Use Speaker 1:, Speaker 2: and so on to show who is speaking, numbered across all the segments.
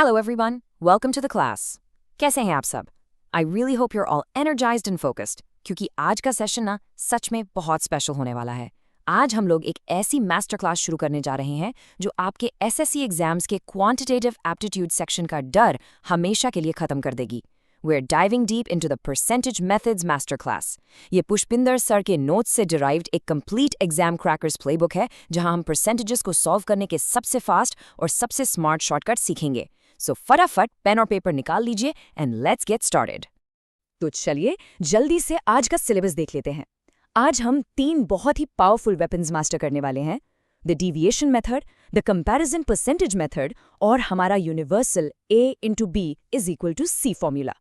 Speaker 1: Hello everyone, welcome to the class. कैसे हैं आप सब? I really hope you're all energized and focused, क्योंकि आज का सेशन ना सच में बहुत स्पेशल होने वाला है। आज हम लोग एक ऐसी मास्टर क्लास शुरू करने जा रहे हैं जो आपके एसएससी एग्जाम्स के क्वांटिटेटिव एप्टीट्यूड सेक्शन का डर हमेशा के लिए खत्म कर देगी। We're diving deep into the Percentage Methods Masterclass. ये पुष्पिंदर सर के नोट्स से डिराइव्ड एक कंप्लीट एग्जाम क्रैकर्स प्लेबुक है जहां हम परसेंटेजेस को सॉल्व करने के सबसे फास्ट और सबसे स्मार्ट शॉर्टकट सीखेंगे। सो फटाफट पेन और पेपर निकाल लीजिए एंड लेट्स गेट स्टार्टेड। तो चलिए जल्दी से आज का सिलेबस देख लेते हैं। आज हम 3 बहुत ही पावरफुल वेपन्स मास्टर करने वाले हैं, the deviation method, the comparison percentage method और हमारा यूनिवर्सल A/B=C फॉर्मूला।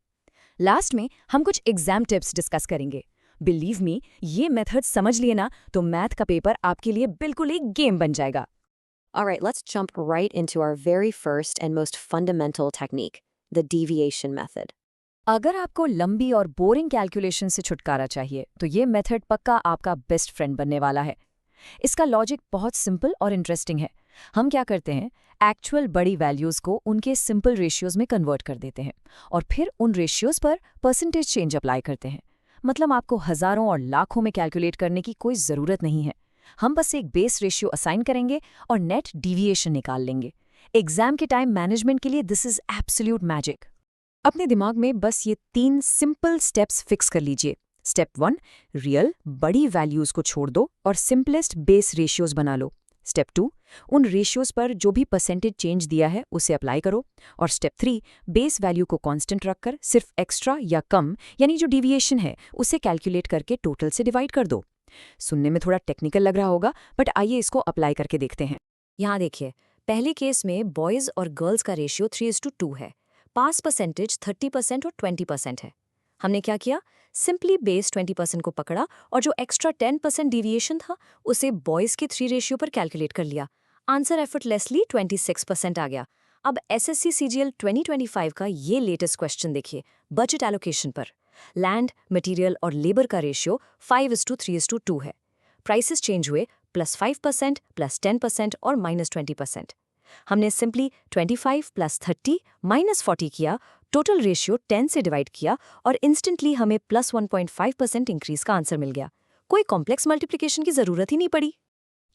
Speaker 1: लास्ट में हम कुछ एग्जाम टिप्स डिस्कस करेंगे। बिलीव मी, ये मेथड समझ लिए ना तो मैथ का पेपर आपके लिए बिल्कुल एक गेम बन जाएगा।
Speaker 2: Alright, let's jump right into our very first and most fundamental technique, the deviation method.
Speaker 1: अगर आपको लंबी और बोरिंग कैलकुलेशन से छुटकारा चाहिए तो ये मेथड पक्का आपका बेस्ट फ्रेंड बनने वाला है। इसका लॉजिक बहुत सिंपल और इंटरेस्टिंग है। हम क्या करते हैं, एक्चुअल बड़ी वैल्यूज़ को उनके सिंपल रेशियोज में कन्वर्ट कर देते हैं और फिर उन रेशियोज पर परसेंटेज चेंज अप्लाई करते हैं। मतलब आपको हज़ारों और लाखों में कैलकुलेट करने की कोई ज़रूरत नहीं है। हम बस एक बेस रेशियो असाइन करेंगे और नेट डिविएशन निकाल लेंगे। एग्जाम के टाइम मैनेजमेंट के लिए दिस इज एब्सोल्यूट मैजिक। अपने दिमाग में बस ये 3 सिंपल स्टेप्स फिक्स कर लीजिए। स्टेप 1, रियल बड़ी वैल्यूज को छोड़ दो और सिंपलेस्ट बेस रेशियोज बना लो। स्टेप 2, उन रेशियोज पर जो भी परसेंटेज चेंज दिया है उसे अप्लाई करो। और स्टेप 3, बेस वैल्यू को कांस्टेंट रखकर सिर्फ एक्स्ट्रा या कम यानी जो डिविएशन है उसे कैलकुलेट करके टोटल से डिवाइड कर दो। सुनने में थोड़ा टेक्निकल लग रहा होगा, बट आइए इसको अप्लाई करके देखते हैं।
Speaker 2: यहाँ देखिए, पहले केस में बॉयज़ और गर्ल्स का रेशियो 3:2 है। पास परसेंटेज 30% और 20% है। हमने क्या किया, सिंपली बेस 20% को पकड़ा और जो एक्स्ट्रा 10% डिविएशन था उसे बॉयज़ के 3 रेशियो पर कैलकुलेट कर लिया। आंसर एफर्टलेसली 26% आ गया। अब एसएससी सीजीएल 2025 का ये लेटेस्ट क्वेश्चन देखिए, बजट एलोकेशन पर। लैंड, मटेरियल और लेबर का रेशियो 5:3:2 है। प्राइसेस चेंज हुए +5%, +10% और -20%। हमने सिंपली 25 + 30 - 40 किया, टोटल रेशियो 10 से डिवाइड किया और इंस्टेंटली हमें +1.5% इंक्रीज का आंसर मिल गया। कोई कॉम्प्लेक्स मल्टीप्लिकेशन की जरूरत ही नहीं पड़ी।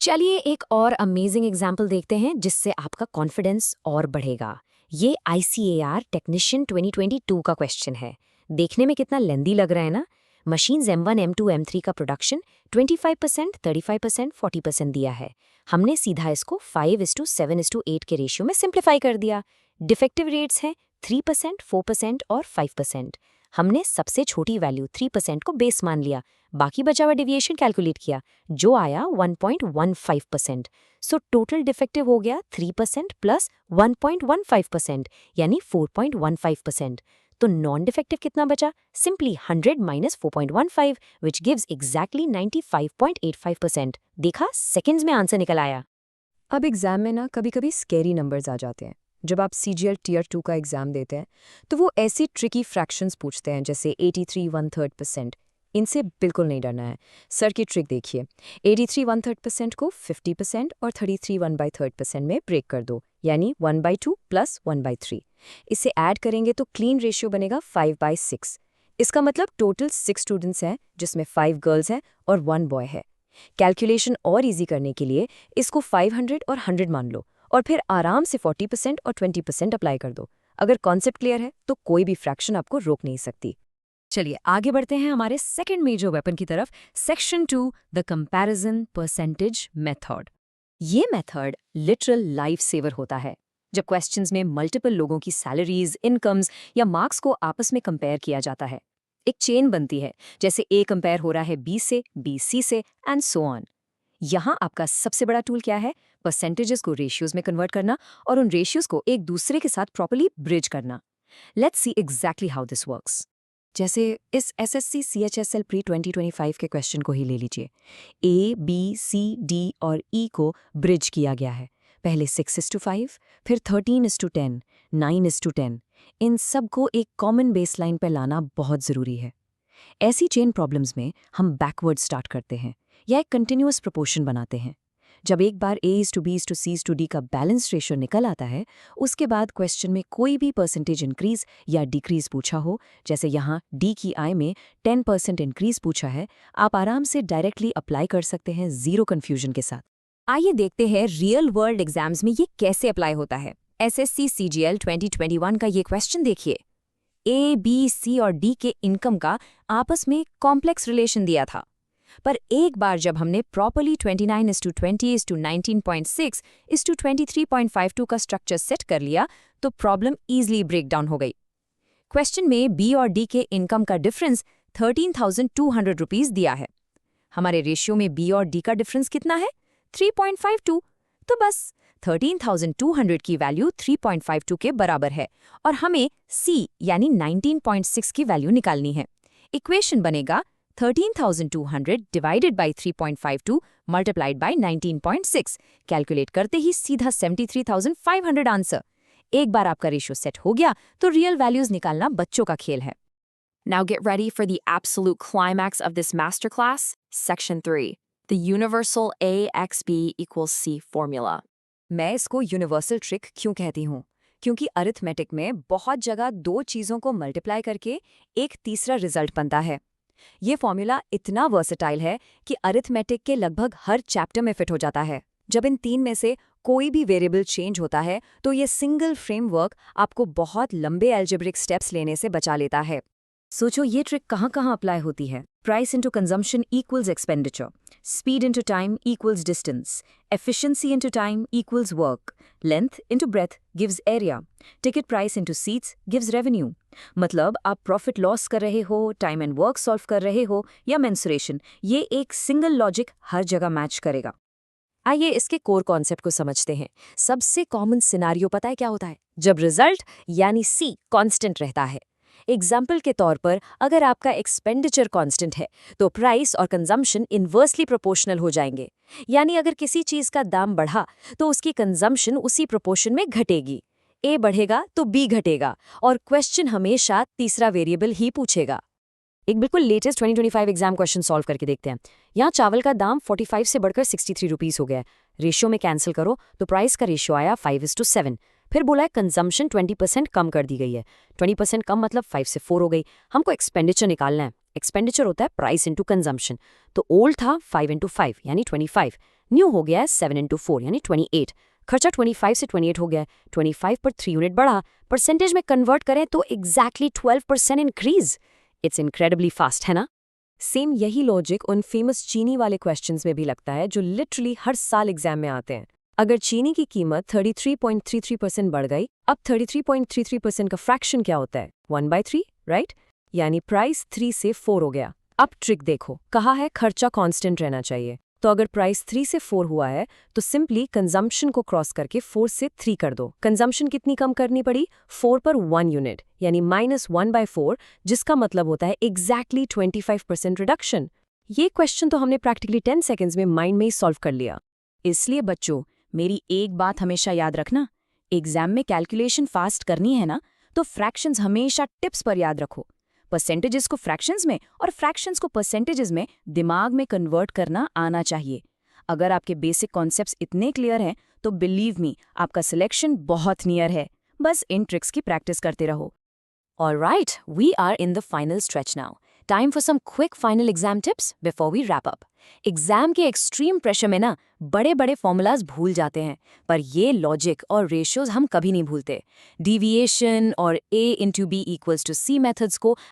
Speaker 2: चलिए एक और अमेजिंग एग्जाम्पल देखते हैं जिससे आपका कॉन्फिडेंस और बढ़ेगा। ये ICAR टेक्नीशियन 2022 का क्वेश्चन है। देखने में कितना लेंदी लग रहा है ना। मशीन्स M1, M2, M3 का प्रोडक्शन 25%, 35%, 40% दिया है। हमने सीधा इसको 5:7:8 के रेशियो में सिंप्लीफाई कर दिया। डिफेक्टिव रेट्स हैं 3%, 4% और 5%। हमने सबसे छोटी वैल्यू 3% को बेस मान लिया, बाकी बचा हुआ डेविएशन कैलकुलेट किया, जो आया 1.15%। सो टोटल डिफेक्टिव हो गया 3% + 1.15% यानी 4.15%। तो नॉन डिफेक्टिव कितना बचा, सिंपली 100 - 4.15 विच गिव्स एग्जैक्टली 95.85%। देखा, सेकंड्स में आंसर निकल आया।
Speaker 1: अब एग्जाम में ना कभी कभी स्कैरी नंबर्स आ जाते हैं। जब आप CGL Tier 2 का एग्जाम देते हैं तो वो ऐसी ट्रिकी फ्रैक्शंस पूछते हैं जैसे 83 1/3%। इनसे बिल्कुल नहीं डरना है। सर की ट्रिक देखिए, 83 1/3% को 50% और 33 1/3% में ब्रेक कर दो, यानी 1/2 + 1/3। इसे ऐड करेंगे तो क्लीन रेशियो बनेगा 5/6। इसका मतलब टोटल 6 स्टूडेंट्स हैं जिसमें 5 गर्ल्स हैं और 1 बॉय है। कैलकुलेशन और इजी करने के लिए इसको 500 और 100 मान लो और फिर आराम से 40% और 20% अप्लाई कर दो। अगर कॉन्सेप्ट क्लियर है तो कोई भी फ्रैक्शन आपको रोक नहीं सकती। चलिए आगे बढ़ते हैं हमारे सेकंड मेजर वेपन की तरफ, section 2, the comparison percentage method. ये मेथड लिटरल लाइफ सेवर होता है। जब क्वेश्चंस में मल्टीपल लोगों की सैलरीज, इनकम्स या मार्क्स को आपस में कंपेयर किया जाता है, एक चेन बनती है, जैसे A कंपेयर हो रहा है B से, B C से एंड सो ऑन। यहाँ आपका सबसे बड़ा टूल क्या है, परसेंटेजेस को रेशियोज में कन्वर्ट करना और उन रेशियोज को एक दूसरे के साथ प्रॉपर्ली ब्रिज करना। Let's see exactly how this works. जैसे इस SSC CHSL प्री 2025 के क्वेश्चन को ही ले लीजिए। A, B, C, D और E को ब्रिज किया गया है। पहले 6:5, फिर 13:10, 9:10। इन सब को एक कॉमन बेसलाइन पर लाना बहुत ज़रूरी है। ऐसी चेन प्रॉब्लम्स में हम बैकवर्ड स्टार्ट करते हैं या एक कंटिन्यूअस प्रोपोर्शन बनाते हैं।
Speaker 2: जब एक बार A:B:C:D का बैलेंस रेशियो निकल आता है, उसके बाद क्वेश्चन में कोई भी परसेंटेज इंक्रीज या डिक्रीज पूछा हो, जैसे यहाँ D की आय में 10% इंक्रीज पूछा है, आप आराम से डायरेक्टली अप्लाई कर सकते हैं जीरो कन्फ्यूजन के साथ।
Speaker 1: आइए देखते हैं रियल वर्ल्ड एग्जाम्स में ये कैसे अप्लाई होता है। SSC CGL 2021 का ये क्वेश्चन देखिए। A, B, C और D के इनकम का आपस में कॉम्प्लेक्स रिलेशन दिया था, पर एक बार जब हमने प्रॉपर्ली 29:20:19.6:23.52 का स्ट्रक्चर सेट कर लिया तो प्रॉब्लम ईजिली ब्रेक डाउन हो गई। क्वेश्चन में B और D के इनकम का डिफरेंस 13,200 रुपीज दिया है। हमारे रेशियो में B और D का डिफरेंस कितना है? 3.52। तो बस 13,200 की वैल्यू 3.52 के बराबर है और हमें C यानी 19.6 की वैल्यू निकालनी है। इक्वेशन बनेगा 13,200 divided by 3.52 multiplied by 19.6। Calculate करते ही सीधा 73,500 आंसर। एक बार आपका रेशियो सेट हो गया तो रियल वैल्यूज निकालना बच्चों का खेल है।
Speaker 3: Now get ready for the absolute climax of this masterclass, Section 3, the universal A(x)(b) = C formula.
Speaker 1: मैं इसको यूनिवर्सल ट्रिक क्यों कहती हूँ? क्योंकि अरिथमेटिक में बहुत जगह दो चीज़ों को मल्टीप्लाई करके एक तीसरा रिजल्ट बनता है। ये फॉर्मूला इतना वर्सेटाइल है कि अरिथमेटिक के लगभग हर चैप्टर में फिट हो जाता है। जब इन तीन में से कोई भी वेरिएबल चेंज होता है तो ये सिंगल फ्रेमवर्क आपको बहुत लंबे एल्जेब्रिक स्टेप्स लेने से बचा लेता है।
Speaker 2: सोचो ये ट्रिक कहाँ होती है। Price into consumption equals expenditure, speed into time equals distance, efficiency into time equals work, length into breadth gives area, ticket price into seats gives revenue. मतलब आप प्रॉफिट लॉस कर रहे हो, टाइम एंड वर्क सॉल्व कर रहे हो या mensuration, ये एक सिंगल लॉजिक हर जगह मैच करेगा। आइए इसके कोर कॉन्सेप्ट को समझते हैं। सबसे कॉमन सिनारियो पता है क्या होता है? जब रिजल्ट यानी C कांस्टेंट रहता है। एग्जाम्पल के तौर पर अगर आपका एक्सपेंडिचर कांस्टेंट है तो प्राइस और कंजम्पशन इन्वर्सली प्रोपोर्शनल हो जाएंगे। यानी अगर किसी चीज का दाम बढ़ा तो उसकी कंजम्पशन उसी प्रोपोर्शन में घटेगी। A बढ़ेगा तो B घटेगा और क्वेश्चन हमेशा तीसरा वेरिएबल ही पूछेगा। एक बिल्कुल लेटेस्ट 2025 एग्जाम क्वेश्चन सॉल्व करके देखते हैं। यहाँ चावल का दाम 45 से बढ़कर 63 रुपीस हो गया है। रेशियो में कैंसिल करो तो प्राइस का रेशियो आया 5:7। फिर बोला है कंजम्पशन 20% कम कर दी गई है। 20% कम मतलब 5 से 4 हो गई। हमको एक्सपेंडिचर निकालना है। एक्सपेंडिचर होता है प्राइस इंटू कंजम्पशन। तो ओल्ड था 5 यानी 25, न्यू हो गया है 7 यानी 28। खर्चा 25 से 28 हो गया है। 25 पर 3 यूनिट बढ़ा। परसेंटेज में कन्वर्ट करें तो exactly 12% increase. It's incredibly fast, है ना?
Speaker 1: सेम यही लॉजिक उन फेमस चीनी वाले क्वेश्चंस में भी लगता है जो लिटरली हर साल एग्जाम में आते हैं। अगर चीनी की कीमत 33.33% बढ़ गई, अब 33.33% का फ्रैक्शन क्या होता है? 1/3, राइट? यानी प्राइस 3 से 4 हो गया। अब ट्रिक देखो, कहा है खर्चा कांस्टेंट रहना चाहिए। तो अगर प्राइस 3 से 4 हुआ है तो सिंपली कंजम्पशन को क्रॉस करके 4 से 3 कर दो। कंजम्पशन कितनी कम करनी पड़ी? 4 पर 1 यूनिट यानी -1/4, जिसका मतलब होता है एग्जैक्टली 25% रिडक्शन। ये क्वेश्चन तो हमने प्रैक्टिकली 10 सेकेंड्स में माइंड में ही सॉल्व कर लिया।
Speaker 2: इसलिए बच्चों मेरी एक बात हमेशा याद रखना, एग्जाम में कैलकुलेशन फास्ट करनी है ना तो फ्रैक्शंस हमेशा टिप्स पर याद रखो। परसेंटेजेस को फ्रैक्शंस में और फ्रैक्शंस को परसेंटेजेस में दिमाग में कन्वर्ट करना आना चाहिए। अगर आपके बेसिक कॉन्सेप्ट्स इतने क्लियर हैं तो बिलीव मी आपका सिलेक्शन बहुत नियर है। बस इन ट्रिक्स की प्रैक्टिस करते रहो। Alright, we are in the final stretch now. Time for some quick final exam tips before we wrap up. Exam के एक्सट्रीम प्रेशर में ना बड़े बड़े फॉर्मूलाज भूल जाते हैं, पर ये लॉजिक और रेशियोज हम कभी नहीं भूलते। डिविएशन और A × B = C मेथड्स को